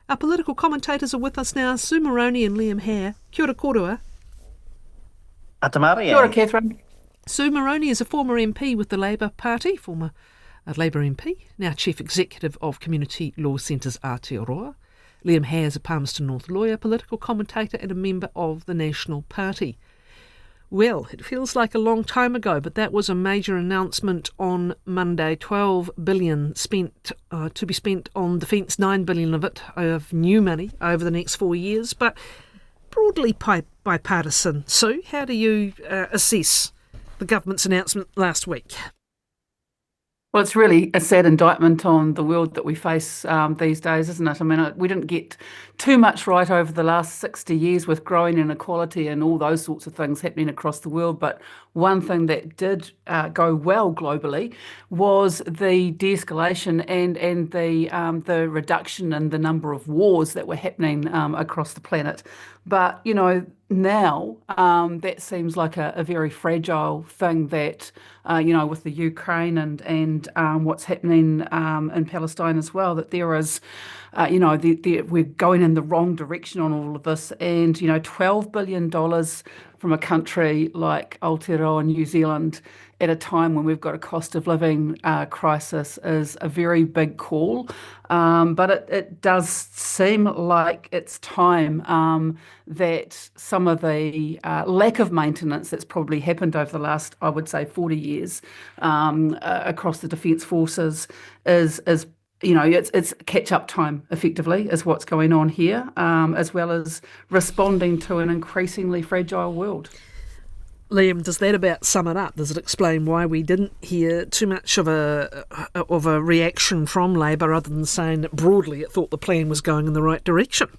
Our political commentators are with us now, Sue Moroney and Liam Hehir. Kia ora kōrua. Kia ora, Atamarie. Catherine. Sue Moroney is a former MP with the Labour Party, former Labour MP, now Chief Executive of Community Law Centres Aotearoa. Liam Hehir is a Palmerston North lawyer, political commentator and a member of the National Party. Well, it feels like a long time ago, but that was a major announcement on Monday. 12 billion spent to be spent on defence, 9 billion of it of new money over the next 4 years, but broadly bipartisan. Sue, how do you assess the government's announcement last week? Well, it's really a sad indictment on the world that we face these days, isn't it? I mean, we didn't get too much right over the last 60 years with growing inequality and all those sorts of things happening across the world. But one thing that did go well globally was the de-escalation and the reduction in the number of wars that were happening across the planet. But, you know, now that seems like a very fragile thing that, with the Ukraine and what's happening in Palestine as well, that there is, we're going in the wrong direction on all of this. And, $12 billion from a country like Aotearoa, New Zealand, at a time when we've got a cost of living crisis is a very big call. But it does seem like it's time that some of the lack of maintenance that's probably happened over the last, I would say, 40 years across the Defence Forces is it's catch-up time, effectively, is what's going on here, as well as responding to an increasingly fragile world. Liam, does that about sum it up? Does it explain why we didn't hear too much of a reaction from Labour, other than saying that broadly it thought the plan was going in the right direction?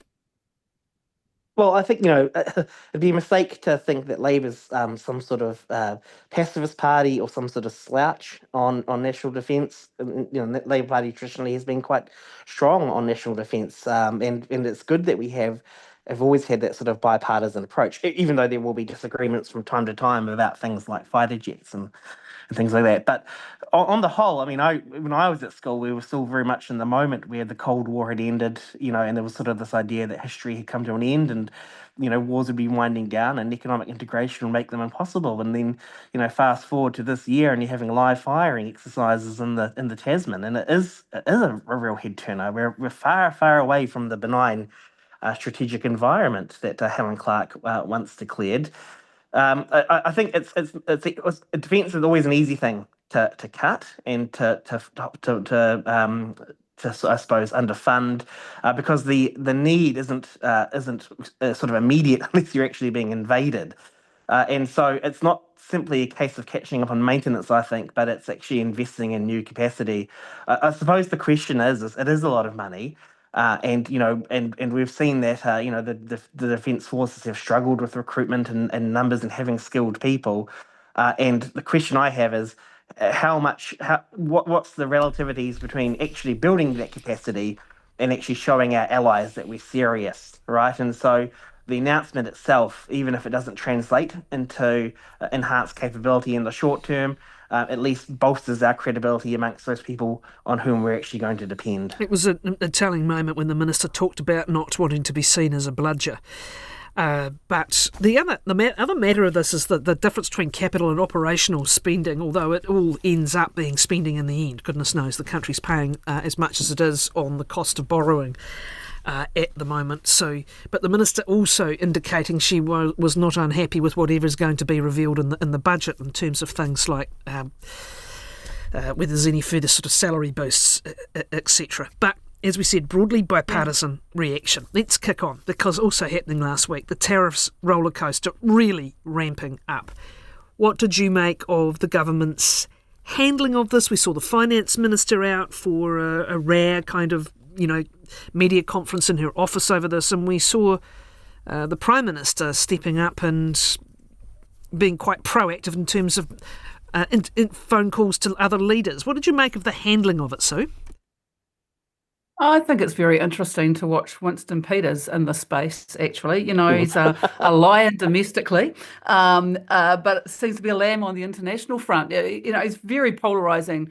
Well, I think, it'd be a mistake to think that Labour's some sort of pacifist party or some sort of slouch on national defence. The Labour Party traditionally has been quite strong on national defence, and it's good that we have always had that sort of bipartisan approach, even though there will be disagreements from time to time about things like fighter jets and things like that. But on the whole, I mean, when I was at school, we were still very much in the moment where the Cold War had ended, and there was sort of this idea that history had come to an end and, wars would be winding down and economic integration would make them impossible. And then, fast forward to this year and you're having live firing exercises in the Tasman, and it is a real head turner. We're far, far away from the benign strategic environment that Helen Clark once declared. I think it's defence is always an easy thing to cut and to I suppose underfund because the need isn't sort of immediate unless you're actually being invaded, and so it's not simply a case of catching up on maintenance, I think, but it's actually investing in new capacity. I suppose the question is it is a lot of money. And we've seen that the defence forces have struggled with recruitment and numbers and having skilled people. And the question I have is what's the relativities between actually building that capacity and actually showing our allies that we're serious, right? And so the announcement itself, even if it doesn't translate into enhanced capability in the short term, at least bolsters our credibility amongst those people on whom we're actually going to depend. It was a telling moment when the Minister talked about not wanting to be seen as a bludger. But the other matter of this is the difference between capital and operational spending, although it all ends up being spending in the end. Goodness knows the country's paying as much as it is on the cost of borrowing at the moment. But the Minister also indicating she was not unhappy with whatever is going to be revealed in the budget in terms of things like whether there's any further sort of salary boosts, etc. But as we said, broadly bipartisan reaction. Let's kick on, because also happening last week, the tariffs roller coaster really ramping up. What did you make of the government's handling of this? We saw the finance minister out for a rare kind of media conference in her office over this, and we saw the Prime Minister stepping up and being quite proactive in terms of in phone calls to other leaders. What did you make of the handling of it, Sue? I think it's very interesting to watch Winston Peters in the space, actually. He's a lion domestically, but it seems to be a lamb on the international front. It's very polarising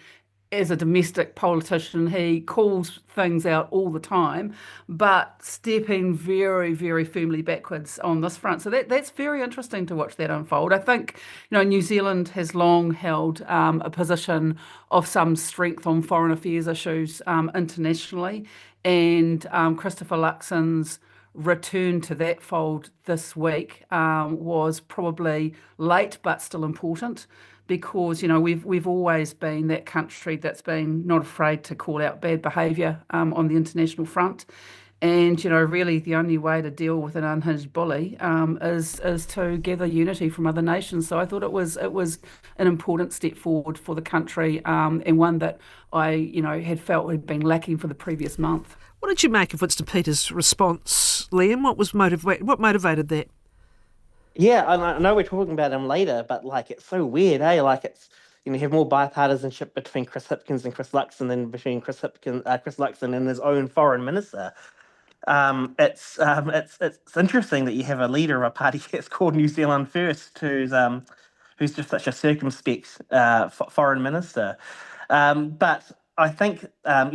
as a domestic politician, he calls things out all the time, but stepping very, very firmly backwards on this front. So that's very interesting to watch that unfold. I think, New Zealand has long held a position of some strength on foreign affairs issues internationally, and Christopher Luxon's return to that fold this week was probably late but still important, because we've always been that country that's been not afraid to call out bad behaviour on the international front. And really the only way to deal with an unhinged bully is to gather unity from other nations. So I thought it was an important step forward for the country, and one that I had felt had been lacking for the previous month. What did you make of Winston Peters' response, Liam? What motivated that? Yeah, I know we're talking about him later, but it's so weird, eh? You have more bipartisanship between Chris Hipkins and Chris Luxon than between Chris Luxon and his own foreign minister. It's interesting that you have a leader of a party that's called New Zealand First, who's just such a circumspect foreign minister. But I think on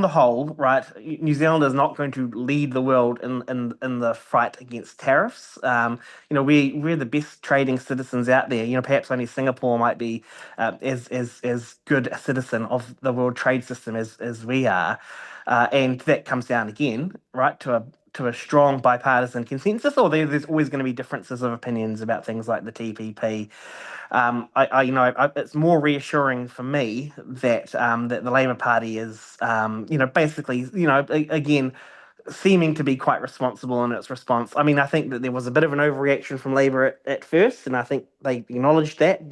the whole, right, New Zealand is not going to lead the world in the fight against tariffs. We're the best trading citizens out there. Perhaps only Singapore might be as good a citizen of the world trade system as we are, and that comes down again, right, to a strong bipartisan consensus. Or there's always going to be differences of opinions about things like the TPP. It's more reassuring for me that that the Labour Party is, basically, again, seeming to be quite responsible in its response. I mean, I think that there was a bit of an overreaction from Labour at first, and I think they acknowledged that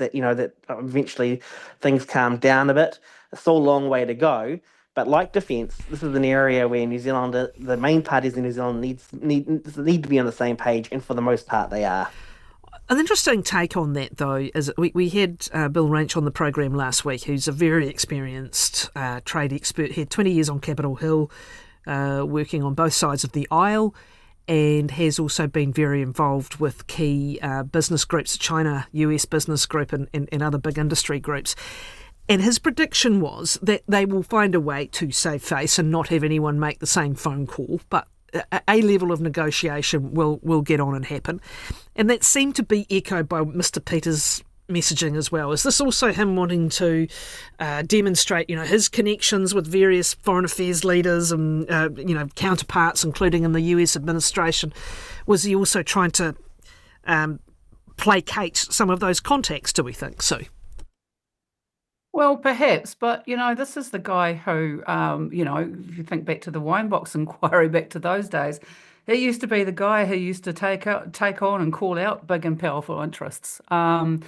eventually things calmed down a bit. It's still a long way to go. But like defence, this is an area where the main parties in New Zealand need to be on the same page, and for the most part, they are. An interesting take on that, though, is we had Bill Ranch on the program last week, who's a very experienced trade expert. He had 20 years on Capitol Hill, working on both sides of the aisle, and has also been very involved with key business groups, China, US business group, and other big industry groups. And his prediction was that they will find a way to save face and not have anyone make the same phone call, but a level of negotiation will get on and happen. And that seemed to be echoed by Mr. Peters' messaging as well. Is this also him wanting to demonstrate, his connections with various foreign affairs leaders and, counterparts, including in the US administration? Was he also trying to placate some of those contacts, do we think, Sue? Well, perhaps, but this is the guy who, if you think back to the wine box inquiry, back to those days, he used to be the guy who used to take on and call out big and powerful interests, now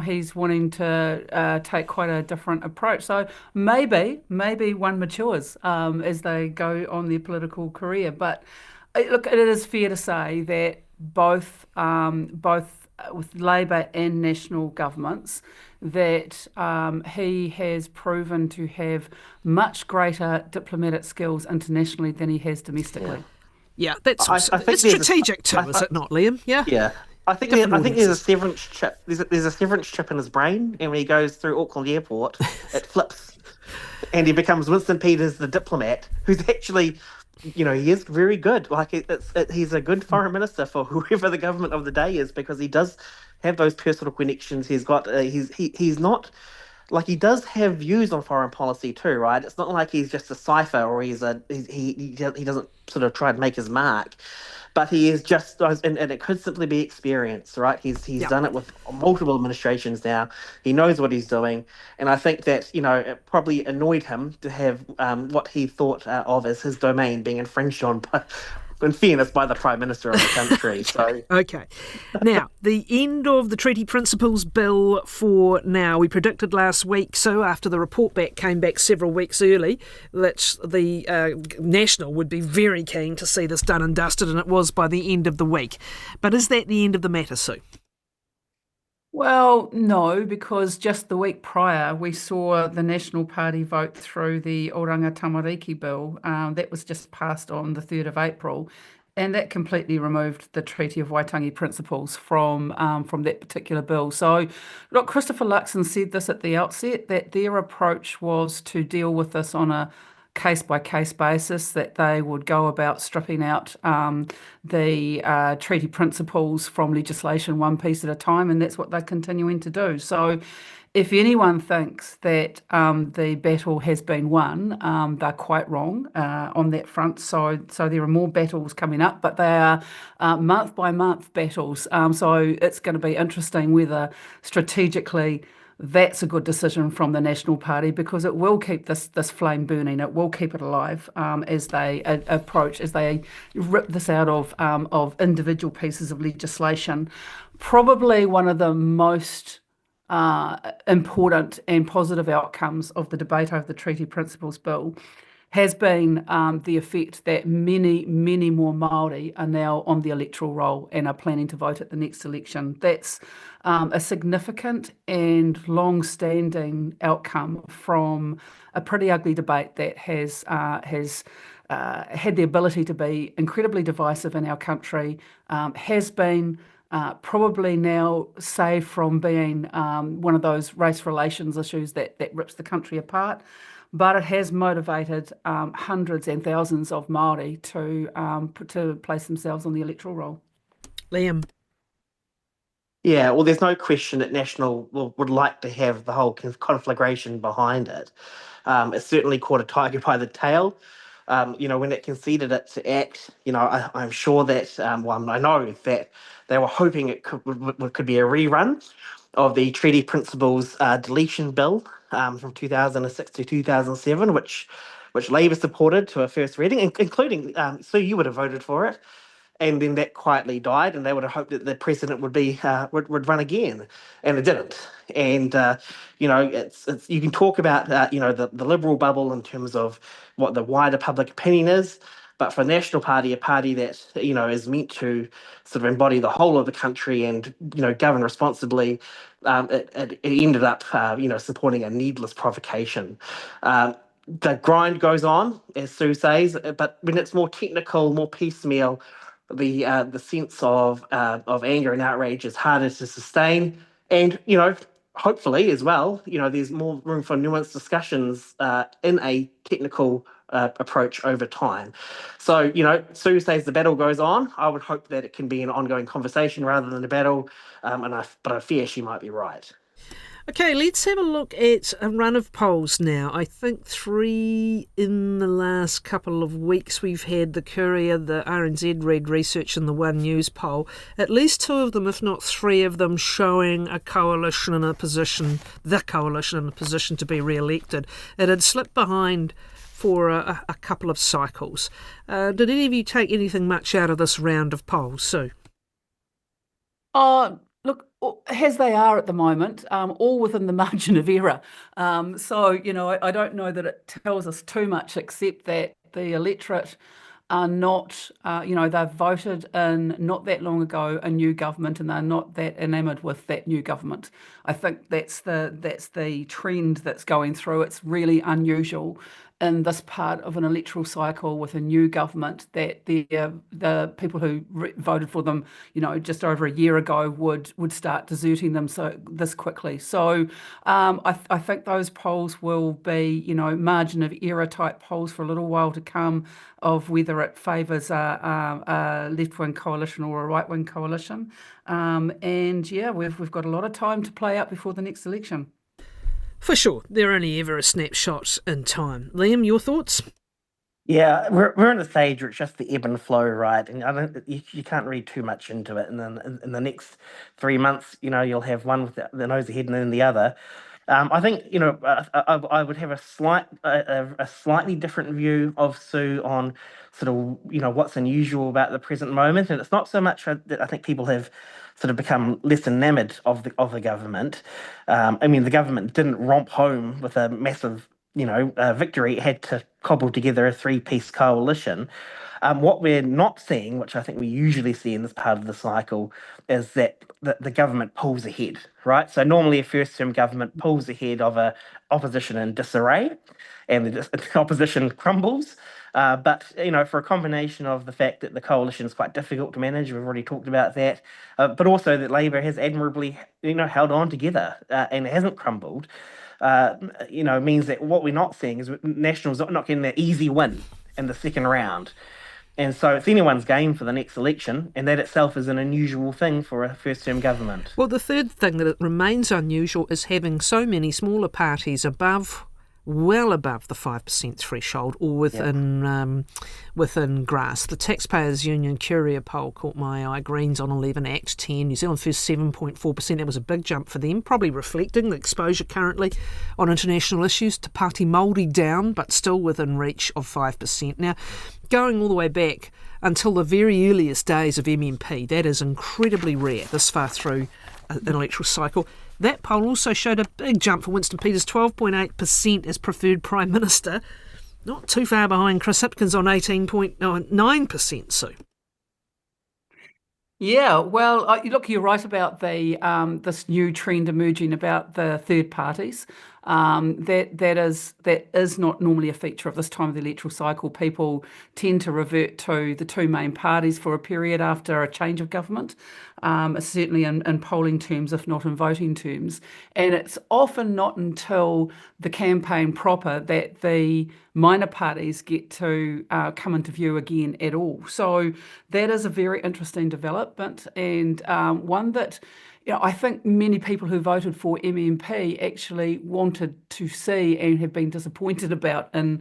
he's wanting to take quite a different approach. So maybe one matures as they go on their political career. But look, it is fair to say that both with Labour and national governments, that he has proven to have much greater diplomatic skills internationally than he has domestically. Yeah, that's strategic too, is it not, Liam? Yeah. Yeah. I think there's a severance chip. There's a severance chip in his brain, and when he goes through Auckland Airport, it flips, and he becomes Winston Peters, the diplomat, who's actually, he is very good. He's a good foreign minister for whoever the government of the day is, because he does have those personal connections. He's got he's not, he does have views on foreign policy too, right? It's not like he's just a cipher, or he doesn't sort of try to make his mark. But he is just, and it could simply be experience, right? He's done it with multiple administrations now. He knows what he's doing. And I think that, it probably annoyed him to have what he thought of as his domain being infringed on, in fairness, by the Prime Minister of the country. So Okay. Now, the end of the Treaty Principles Bill for now. We predicted last week, so after the report back came back several weeks early, that the National would be very keen to see this done and dusted, and it was by the end of the week. But is that the end of the matter, Sue? Well, no, because just the week prior, we saw the National Party vote through the Oranga Tamariki bill. That was just passed on the 3rd of April. And that completely removed the Treaty of Waitangi principles from that particular bill. So, look, Christopher Luxon said this at the outset, that their approach was to deal with this on a case-by-case basis, that they would go about stripping out the treaty principles from legislation one piece at a time, and that's what they're continuing to do. So if anyone thinks that the battle has been won, they're quite wrong on that front. So there are more battles coming up, but they are month by month battles. So it's going to be interesting whether strategically that's a good decision from the National Party, because it will keep this flame burning. It will keep it alive as they as they rip this out of individual pieces of legislation. Probably one of the most important and positive outcomes of the debate over the Treaty Principles Bill has been the effect that many, many more Māori are now on the electoral roll and are planning to vote at the next election. That's a significant and long-standing outcome from a pretty ugly debate that has had the ability to be incredibly divisive in our country, has been probably now saved from being one of those race relations issues that rips the country apart. But it has motivated hundreds and thousands of Māori to place themselves on the electoral roll. Liam. Yeah, well, there's no question that National would like to have the whole conflagration behind it. It's certainly caught a tiger by the tail. When it conceded its act, I'm sure that, I know that they were hoping it could be a rerun of the Treaty Principles Deletion Bill from 2006 to 2007, which Labour supported to a first reading, including, Sue, you would have voted for it. And then that quietly died, and they would have hoped that the president would run again, and it didn't. And it's you can talk about the Liberal bubble in terms of what the wider public opinion is, but for National Party, a party that is meant to sort of embody the whole of the country and govern responsibly, it ended up supporting a needless provocation. The grind goes on, as Sue says, but when it's more technical, more piecemeal, the sense of anger and outrage is harder to sustain, and hopefully as well, there's more room for nuanced discussions in a technical approach over time. So Sue says the battle goes on. I would hope that it can be an ongoing conversation rather than a battle, but I fear she might be right. Okay, let's have a look at a run of polls now. I think 3 in the last couple of weeks. We've had the Courier, the RNZ Read Research and the One News poll. At least 2 of them, if not 3 of them, showing the coalition in a position to be re-elected. It had slipped behind for a couple of cycles. Did any of you take anything much out of this round of polls, Sue? Look, as they are at the moment, all within the margin of error. So, I don't know that it tells us too much, except that the electorate are not, they've voted in not that long ago a new government, and they're not that enamoured with that new government. I think that's the trend that's going through. It's really unusual in this part of an electoral cycle with a new government that the people who voted for them, just over a year ago would start deserting them this quickly. So I think those polls will be, margin of error type polls for a little while to come, of whether it favours a left-wing coalition or a right-wing coalition. We've got a lot of time to play out before the next election. For sure, they're only ever a snapshot in time. Liam, your thoughts? Yeah, we're in a stage where it's just the ebb and flow, right? And you can't read too much into it. And then in the next 3 months, you'll have one with the nose ahead and then the other. I think I would have a slightly different view of Sue on sort of what's unusual about the present moment, and it's not so much that I think people have sort of become less enamoured of the government. The government didn't romp home with a massive victory. It had to cobbled together a three-piece coalition. What we're not seeing, which I think we usually see in this part of the cycle, is that the government pulls ahead, right? So normally a first-term government pulls ahead of a opposition in disarray, and the opposition crumbles. But, for a combination of the fact that the coalition is quite difficult to manage, we've already talked about that, but also that Labour has admirably, held on together and hasn't crumbled, means that what we're not seeing is Nationals not getting that easy win in the second round. And so it's anyone's game for the next election, and that itself is an unusual thing for a first-term government. Well, the third thing that it remains unusual is having so many smaller parties well above the 5% threshold, or within grass. The Taxpayers Union Courier poll caught my eye. Greens on 11, Act 10. New Zealand First 7.4%. That was a big jump for them, probably reflecting the exposure currently on international issues. Te Pāti Māori down, but still within reach of 5%. Now, going all the way back until the very earliest days of MMP, that is incredibly rare this far through an electoral cycle. That poll also showed a big jump for Winston Peters, 12.8% as preferred Prime Minister, not too far behind Chris Hipkins on 18.9%, Sue. Yeah, well, look, you're right about the this new trend emerging about the third parties. That is not normally a feature of this time of the electoral cycle. People tend to revert to the two main parties for a period after a change of government, certainly in polling terms, if not in voting terms. And it's often not until the campaign proper that the minor parties get to come into view again at all. So that is a very interesting development, and one that I think many people who voted for MMP actually wanted to see and have been disappointed about in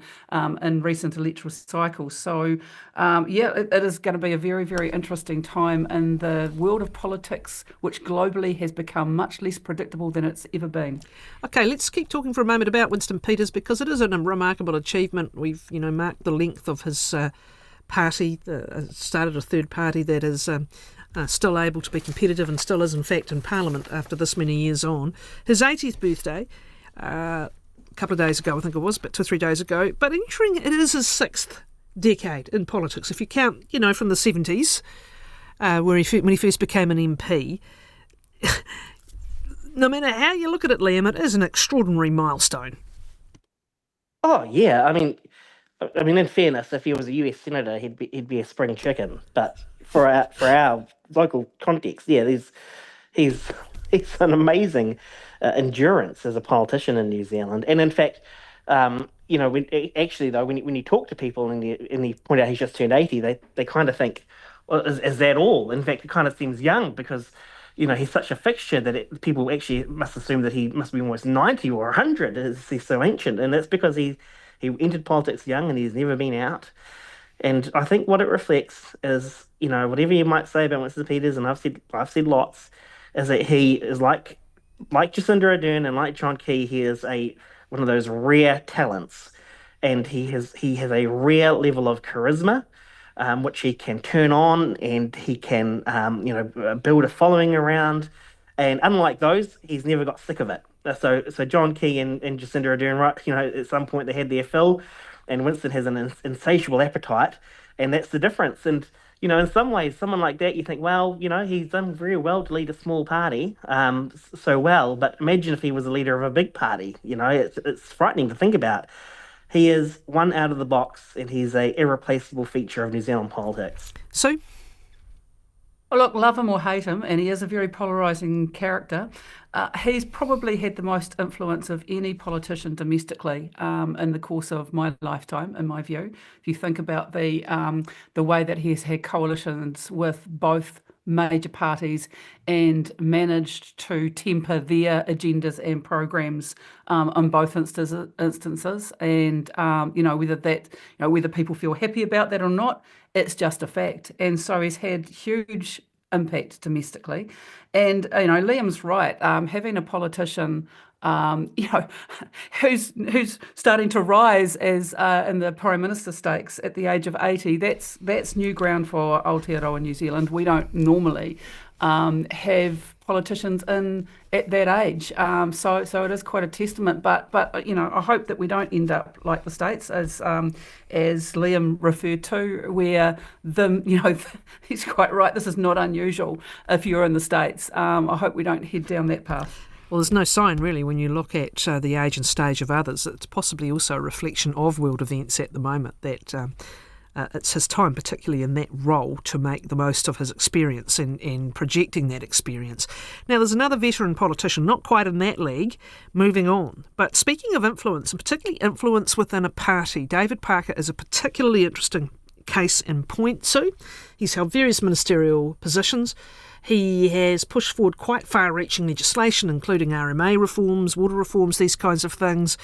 recent electoral cycles. So, it is going to be a very, very interesting time in the world of politics, which globally has become much less predictable than it's ever been. Okay, let's keep talking for a moment about Winston Peters, because it is a remarkable achievement. We've, marked the length of his party, started a third party that is still able to be competitive and still is in fact in Parliament after this many years on. His 80th birthday, a couple of days ago I think it was, but 2 or 3 days ago, but entering it is his 6th decade in politics. If you count, from the 70s, when he first became an MP, no matter how you look at it, Liam, it is an extraordinary milestone. Oh, yeah, I mean, in fairness, if he was a US senator, he'd be a spring chicken. But for our local context, yeah, he's an amazing endurance as a politician in New Zealand. And in fact, when you talk to people and you point out he's just turned 80, they kind of think, well, is that all? In fact, it kind of seems young because he's such a fixture that people actually must assume that he must be almost 90 or 100. He's so ancient, and that's because he entered politics young and he's never been out. And I think what it reflects is, whatever you might say about Winston Peters, and I've said lots, is that he is like Jacinda Ardern and like John Key. He is one of those rare talents, and he has a rare level of charisma, which he can turn on, and he can build a following around. And unlike those, he's never got sick of it. So John Key and Jacinda Ardern, right? At some point they had their fill, and Winston has an insatiable appetite, and that's the difference. And in some ways, someone like that, you think, well, he's done very well to lead a small party, so well. But imagine if he was a leader of a big party. It's frightening to think about. He is one out of the box, and he's a irreplaceable feature of New Zealand politics. So. Well, look, love him or hate him, and he is a very polarising character. He's probably had the most influence of any politician domestically in the course of my lifetime, in my view. If you think about the way that he has had coalitions with both major parties and managed to temper their agendas and programs on both instances, and whether people feel happy about that or not, it's just a fact. And so he's had huge impact domestically. And Liam's right. Having a politician who's starting to rise as in the Prime Minister stakes at the age of 80, that's new ground for Aotearoa New Zealand. We don't normally have politicians in at that age. So it is quite a testament. But I hope that we don't end up like the States, as Liam referred to, where he's quite right. This is not unusual if you're in the States. I hope we don't head down that path. Well, there's no sign really when you look at the age and stage of others. It's possibly also a reflection of world events at the moment that it's his time, particularly in that role, to make the most of his experience in projecting that experience. Now, there's another veteran politician, not quite in that league, moving on. But speaking of influence, and particularly influence within a party, David Parker is a particularly interesting case in point, Sue. He's held various ministerial positions. He has pushed forward quite far-reaching legislation, including RMA reforms, water reforms, these kinds of things.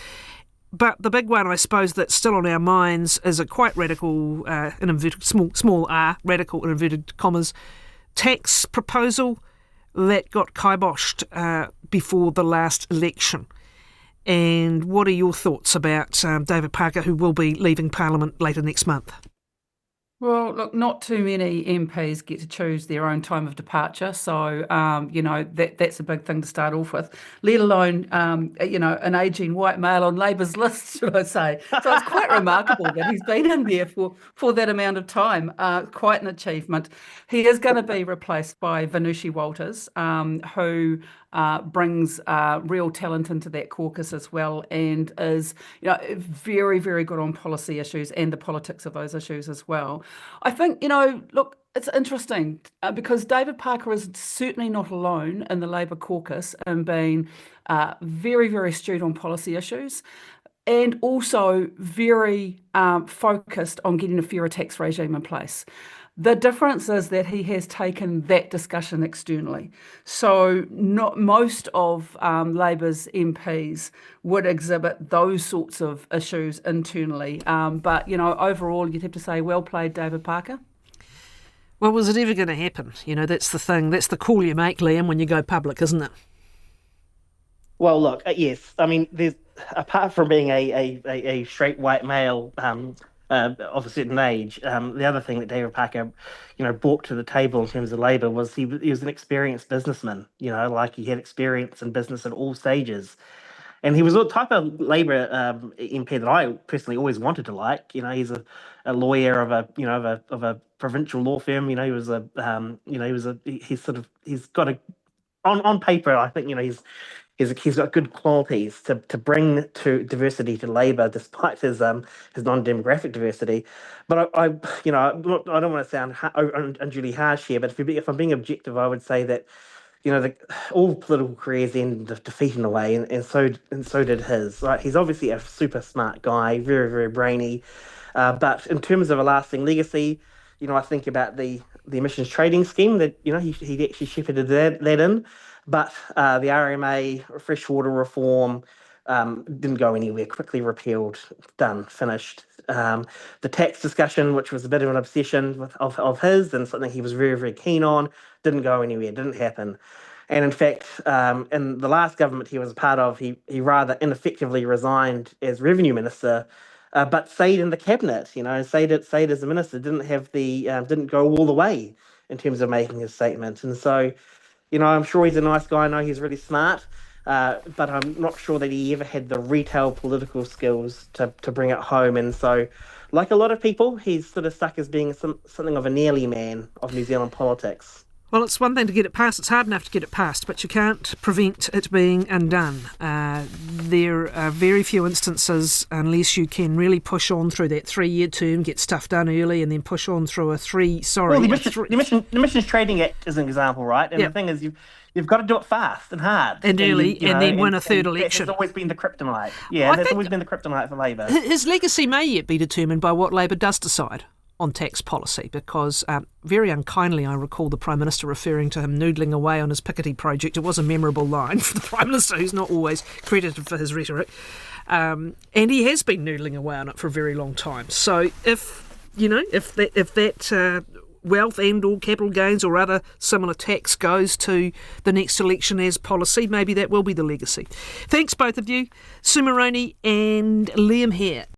But the big one, I suppose, that's still on our minds is a quite radical, in inverted, small r, radical in inverted commas, tax proposal that got kiboshed before the last election. And what are your thoughts about David Parker, who will be leaving Parliament later next month? Well, look, not too many MPs get to choose their own time of departure, so that's a big thing to start off with. Let alone an ageing white male on Labour's list, should I say? So it's quite remarkable that he's been in there for that amount of time. Quite an achievement. He is going to be replaced by Venushi Walters, who brings real talent into that caucus as well, and is very, very good on policy issues and the politics of those issues as well. I think, look, it's interesting because David Parker is certainly not alone in the Labour caucus in being very, very astute on policy issues, and also very focused on getting a fairer tax regime in place. The difference is that he has taken that discussion externally. So not most of Labour's MPs would exhibit those sorts of issues internally. But overall, you'd have to say, well played, David Parker. Well, was it ever going to happen? That's the thing. That's the call you make, Liam, when you go public, isn't it? Well, look, yes. I mean, there's apart from being a straight white male of a certain age, the other thing that David Parker, brought to the table in terms of Labour was he was an experienced businessman. Like he had experience in business at all stages, and he was the type of Labour MP that I personally always wanted to like. He's a lawyer of a provincial law firm. He's got on paper. I think he's got good qualities to bring to diversity to Labour, despite his non-demographic diversity. But I don't want to sound unduly harsh here. But if I'm being objective, I would say that all political careers end in defeat in a way, and so did his. Right, he's obviously a super smart guy, very, very brainy. But in terms of a lasting legacy, I think about the emissions trading scheme that he actually shepherded that in. But the RMA, freshwater reform, didn't go anywhere, quickly repealed, done, finished. The tax discussion, which was a bit of an obsession of his and something he was very, very keen on, didn't go anywhere, didn't happen. And in fact, in the last government he was a part of, he rather ineffectively resigned as revenue minister, but stayed in the cabinet, stayed as a minister, didn't go all the way in terms of making his statement. And so, I'm sure he's a nice guy. I know he's really smart, but I'm not sure that he ever had the retail political skills to bring it home. And so, like a lot of people, he's sort of stuck as being something of a nearly man of New Zealand politics. Well, it's one thing to get it passed. It's hard enough to get it passed, but you can't prevent it being undone. There are very few instances, unless you can really push on through that 3-year term, get stuff done early, and then push on through the Emissions Trading Act is an example, right? And The thing is, you've got to do it fast and hard. And early, and then win a third election. It's always been the kryptonite. Yeah, that's always been the kryptonite for Labour. His legacy may yet be determined by what Labour does decide on tax policy, because very unkindly I recall the Prime Minister referring to him noodling away on his Piketty project. It was a memorable line for the Prime Minister, who's not always credited for his rhetoric. And he has been noodling away on it for a very long time. So if that wealth and or capital gains or other similar tax goes to the next election as policy, maybe that will be the legacy. Thanks both of you, Sue Moroney and Liam Hehir.